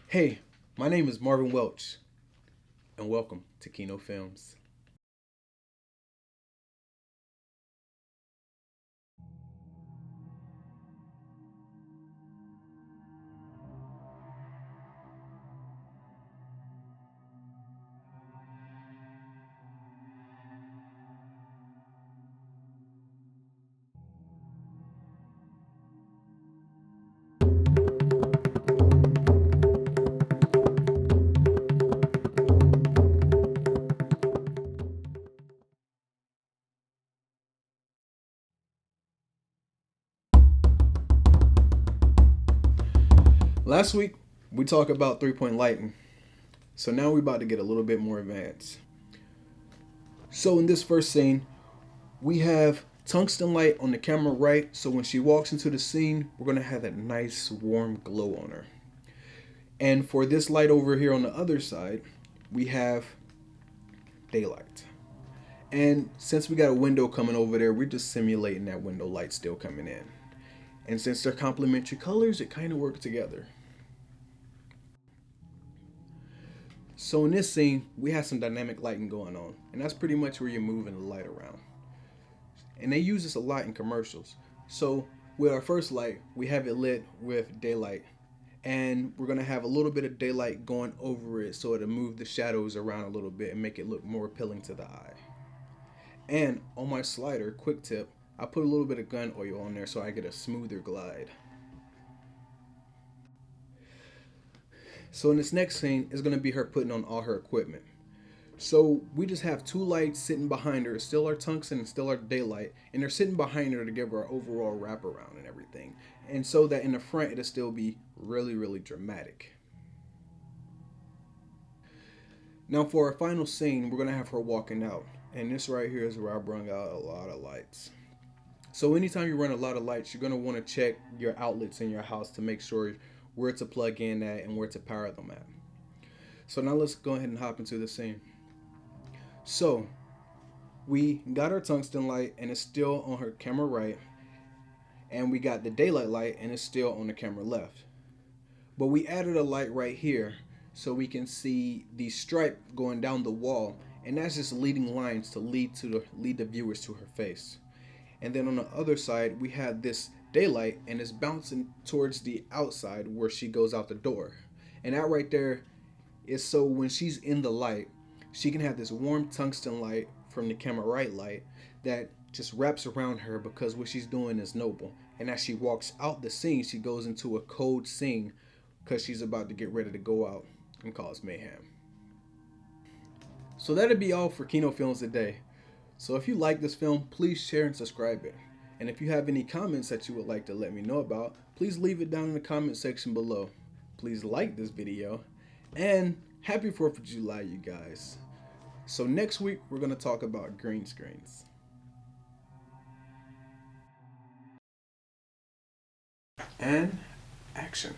Hey, my name is Marvin Welch, and welcome to KynoFilms. Last week, we talked about three-point lighting, so now we're about to get a little bit more advanced. So in this first scene, we have tungsten light on the camera right, so when she walks into the scene, we're going to have that nice warm glow on her. And for this light over here on the other side, we have daylight. And since we got a window coming over there, we're just simulating that window light still coming in. And since they're complementary colors, it kind of works together. So in this scene, we have some dynamic lighting going on, and that's pretty much where you're moving the light around. And they use this a lot in commercials. So with our first light, we have it lit with daylight, and we're gonna have a little bit of daylight going over it so it'll move the shadows around a little bit and make it look more appealing to the eye. And on my slider, quick tip, I put a little bit of gun oil on there so I get a smoother glide. So in this next scene is going to be her putting on all her equipment. So we just have two lights sitting behind her, still our tungsten and still our daylight, and they're sitting behind her to give her an overall wraparound and everything. And so that in the front it'll still be really, really dramatic. Now for our final scene, we're going to have her walking out. And this right here is where I bring out a lot of lights. So anytime you run a lot of lights, you're going to want to check your outlets in your house to make sure where to plug in at and where to power them at. So now let's go ahead and hop into the scene. So we got our tungsten light and it's still on her camera right, and we got the daylight light and it's still on the camera left. But we added a light right here so we can see the stripe going down the wall, and that's just leading lines to lead the viewers to her face. And then on the other side, we have this daylight and it's bouncing towards the outside where she goes out the door. And that right there is so when she's in the light, she can have this warm tungsten light from the camera right light that just wraps around her because what she's doing is noble. And as she walks out the scene, she goes into a cold scene because she's about to get ready to go out and cause mayhem. So that'll be all for KynoFilms today. So if you like this film, please share and subscribe it. And if you have any comments that you would like to let me know about, please leave it down in the comment section below. Please like this video, and happy 4th of July, you guys. So next week, we're going to talk about green screens. And action.